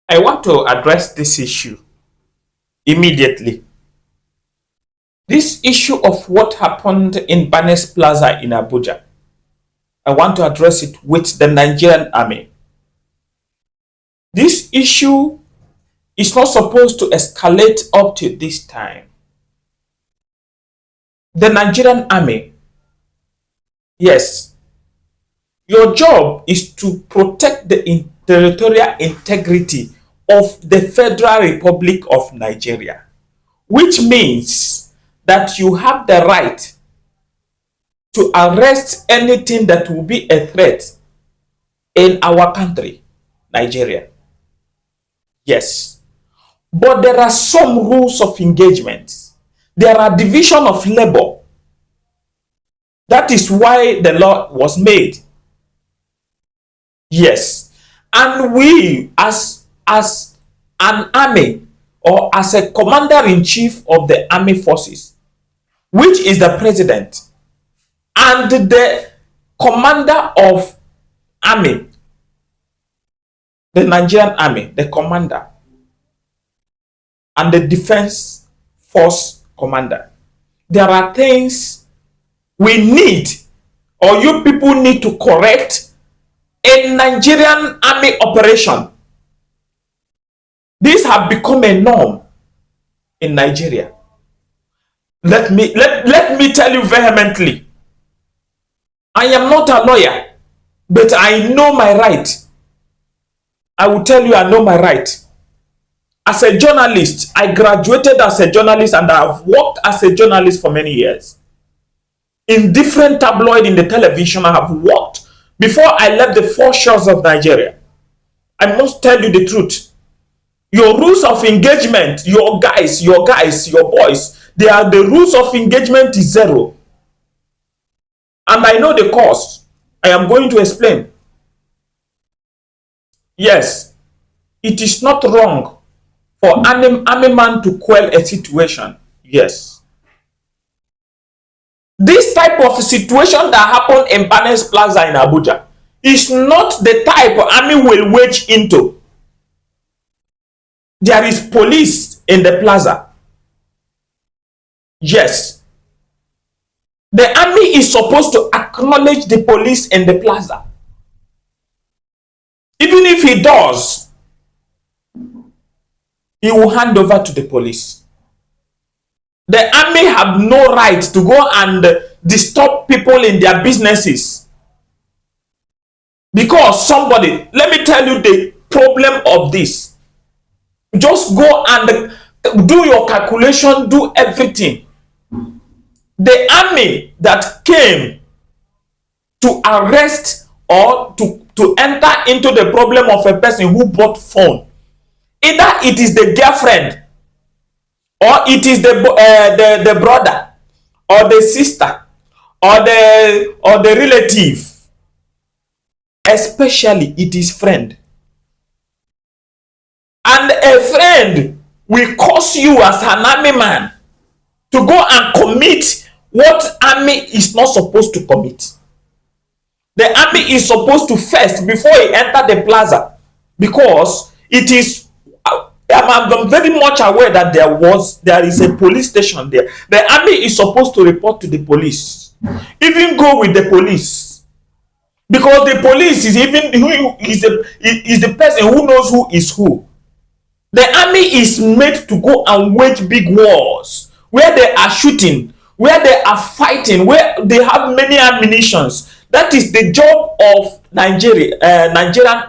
I want to address this issue immediately. This issue of what happened in Banes Plaza in Abuja, I want to address it with the Nigerian army. This issue is not supposed to escalate up to this time. The Nigerian army, yes, your job is to protect the territorial integrity of the Federal Republic of Nigeria, which means that you have the right to arrest anything that will be a threat in our country, Nigeria. Yes. But there are some rules of engagement. There are division of labor. That is why the law was made. Yes. And we, as an army or as a commander-in-chief of the army forces, which is the president, and the commander of army, the Nigerian army, the commander, and the defense force commander, there are things we need, or you people need to correct in Nigerian army operation. These have become a norm in Nigeria. Let me tell you vehemently, I am not a lawyer, but I know my right. I will tell you I know my right. As a journalist, I graduated as a journalist and I have worked as a journalist for many years. In different tabloids in the television, I have worked before I left the four shores of Nigeria. I must tell you the truth. Your rules of engagement, your guys, your boys, the rules of engagement is zero. And I know the cause. I am going to explain. Yes, it is not wrong for army man to quell a situation. Yes. This type of situation that happened in Banes Plaza in Abuja is not the type army will wage into. There is police in the plaza. Yes. The army is supposed to acknowledge the police in the plaza. Even if he does, he will hand over to the police. The army have no right to go and disturb people in their businesses. Because somebody, let me tell you the problem of this. Just go and do your calculation, do everything. The army that came to arrest or to enter into the problem of a person who bought phone, either it is the girlfriend or it is the brother or the sister or the relative, especially it is friend. And a friend will cause you as an army man to go and commit what army is not supposed to commit. The army is supposed to first, before he enter the plaza, because it is, I'm very much aware that there is a police station there. The army is supposed to report to the police, even go with the police, because the police is the person who knows who is who. The army is made to go and wage big wars where they are shooting, where they are fighting, where they have many ammunitions. That is the job of Nigerian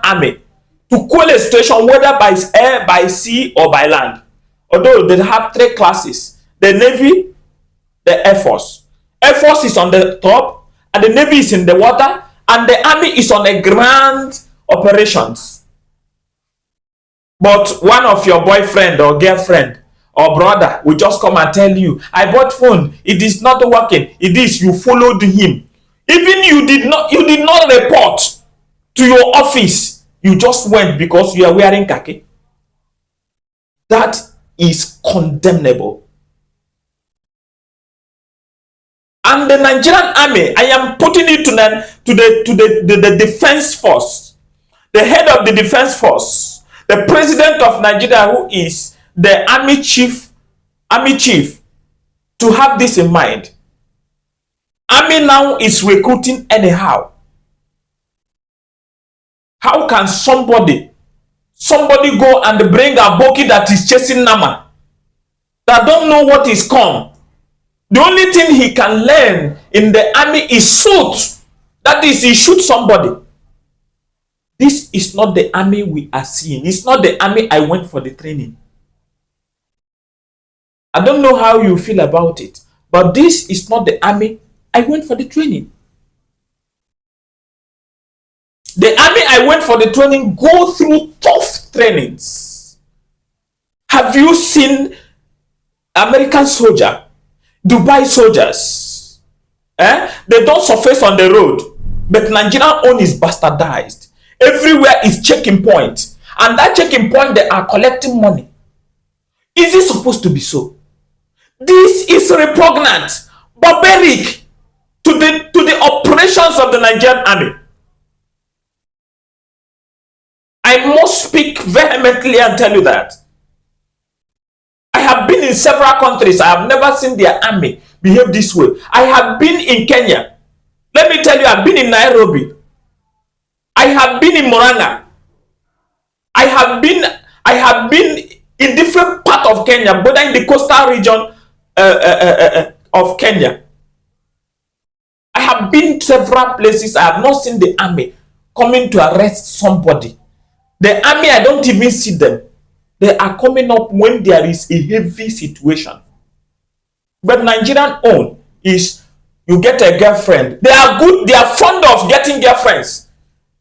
army, to quell a situation whether by air, by sea, or by land. Although they have three classes: the Navy, the Air Force. Air Force is on the top, and the Navy is in the water, and the army is on the ground operations. But one of your boyfriend or girlfriend or brother will just come and tell you, I bought phone, it is not working. It is, you followed him. Even you did not report to your office. You just went because you are wearing khaki. That is condemnable. And the Nigerian army, I am putting it to the defense force. The head of the defense force, the president of Nigeria, who is the army chief, to have this in mind. Army now is recruiting anyhow. How can somebody go and bring a boki that is chasing Nama, that don't know what is come? The only thing he can learn in the army is shoot. That is, he shoot somebody. This is not the army we are seeing. It's not the army I went for the training. I don't know how you feel about it, but this is not the army I went for the training. The army I went for the training go through tough trainings. Have you seen American soldier, Dubai soldiers? They don't surface on the road, but Nigerian own is bastardized. Everywhere is checking point, and that checking point they are collecting money. Is it supposed to be so? This is repugnant, barbaric to the operations of the Nigerian army. I must speak vehemently and tell you that. I have been in several countries. I have never seen their army behave this way. I have been in Kenya. Let me tell you, I've been in Nairobi. I have been in Moranga. I have been in different parts of Kenya, whether in the coastal region of Kenya. I have been several places. I have not seen the army coming to arrest somebody. The army, I don't even see them. They are coming up when there is a heavy situation. But Nigerian own is, you get a girlfriend. They are good. They are fond of getting girlfriends.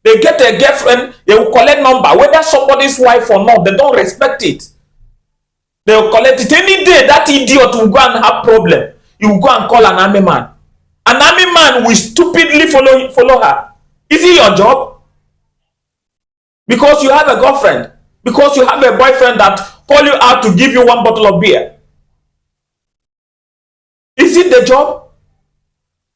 They get a girlfriend. They will collect number. Whether somebody's wife or not, they don't respect it. They will collect it. Any day that idiot will go and have problem, you will go and call an army man. An army man will stupidly follow her. Is it your job? Because you have a girlfriend, because you have a boyfriend that call you out to give you one bottle of beer. Is it the job?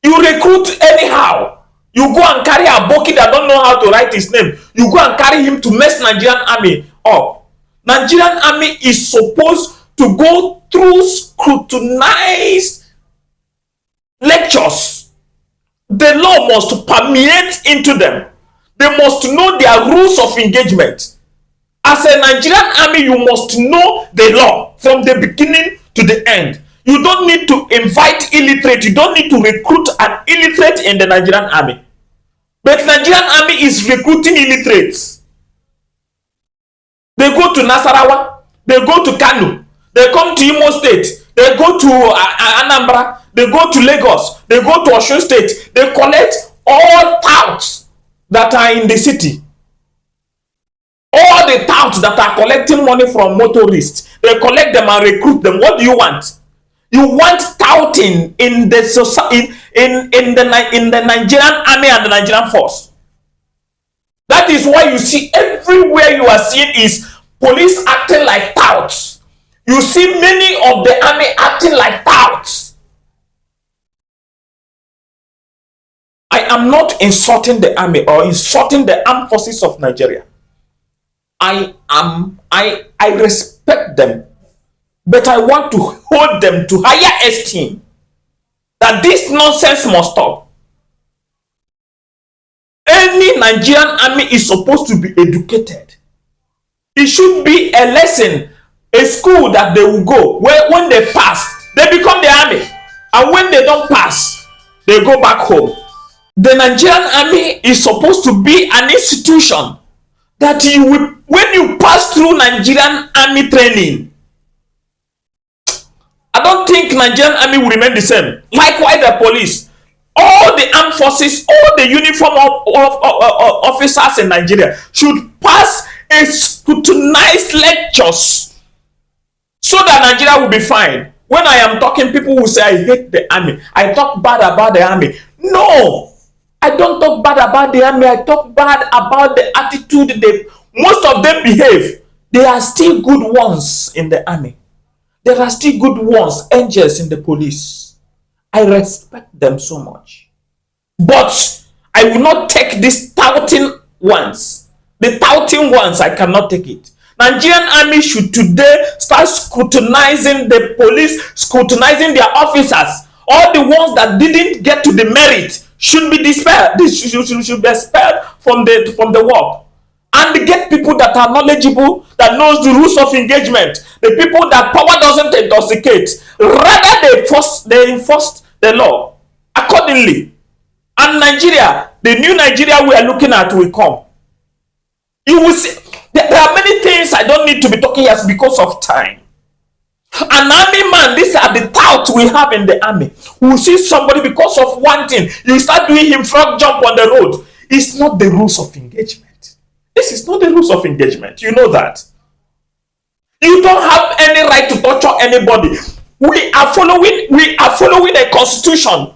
You recruit anyhow. You go and carry a boki that don't know how to write his name. You go and carry him to mess Nigerian army up. Nigerian army is supposed to go through scrutinized lectures. The law must permeate into them. They must know their rules of engagement. As a Nigerian army, you must know the law from the beginning to the end. You don't need to invite illiterate. You don't need to recruit an illiterate in the Nigerian army. But Nigerian army is recruiting illiterates. They go to Nasarawa. They go to Kano. They come to Imo State. They go to Anambra. They go to Lagos. They go to Osun State. They collect all touts that are in the city. All the touts that are collecting money from motorists, they collect them and recruit them. What do you want? You want touting in the society, in the Nigerian army and the Nigerian force. That is why you see everywhere you are seeing is police acting like touts. You see many of the army acting like touts. I am not insulting the army or insulting the armed forces of Nigeria. I respect them, but I want to hold them to higher esteem. That this nonsense must stop. Any Nigerian army is supposed to be educated. It should be a lesson, a school that they will go where when they pass, they become the army, and when they don't pass, they go back home. The Nigerian army is supposed to be an institution that you will, when you pass through Nigerian army training, I don't think Nigerian army will remain the same. Likewise, the police, all the armed forces, all the uniform officers in Nigeria should pass a scrutinized lectures so that Nigeria will be fine. When I am talking, people will say I hate the army. I talk bad about the army. No. I don't talk bad about the army. I talk bad about the attitude most of them behave. There are still good ones in the army. There are still good ones, angels in the police. I respect them so much. But I will not take these touting ones. The touting ones, I cannot take it. Nigerian army should today start scrutinizing the police, scrutinizing their officers. All the ones that didn't get to the merit should be dispelled. They should be expelled from the work. And get people that are knowledgeable, that knows the rules of engagement, the people that power doesn't intoxicate. Rather, they enforce the law accordingly. And Nigeria, the new Nigeria we are looking at will come. You will see, there are many things I don't need to be talking here because of time. An army man, these are the touts we have in the army. We will see somebody because of one thing, you start doing him frog jump on the road. It's not the rules of engagement. This is not the rules of engagement. You know that. You don't have any right to torture anybody. We are following a constitution,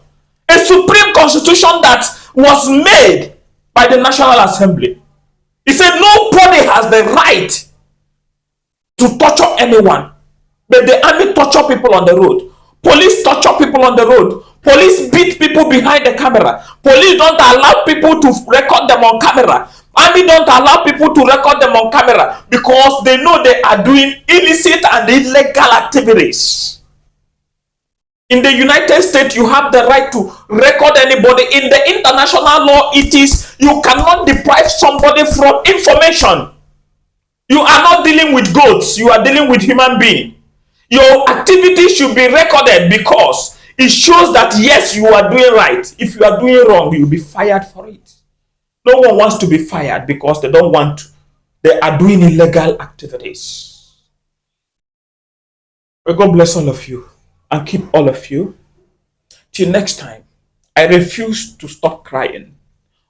a supreme constitution that was made by the National Assembly. He said nobody has the right to torture anyone. But the army torture people on the road. Police torture people on the road. Police beat people behind the camera. Police don't allow people to record them on camera. Army don't allow people to record them on camera because they know they are doing illicit and illegal activities. In the United States, you have the right to record anybody. In the international law, it is you cannot deprive somebody from information. You are not dealing with goats, you are dealing with human beings. Your activity should be recorded because it shows that yes, you are doing right. If you are doing wrong, you'll be fired for it. No one wants to be fired because they don't want to. They are doing illegal activities. May God bless all of you and keep all of you. Till next time, I refuse to stop crying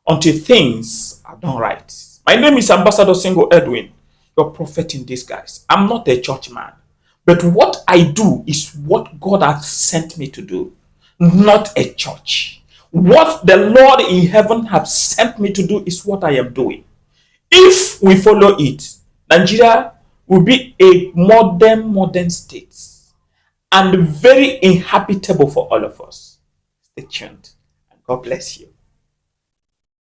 until things are done right. My name is Ambassador Single Edwin, your prophet in disguise. I'm not a church man, but what I do is what God has sent me to do, not a church. What the Lord in heaven has sent me to do is what I am doing. If we follow it, Nigeria will be a modern state and very inhabitable for all of us. Stay tuned and God bless you.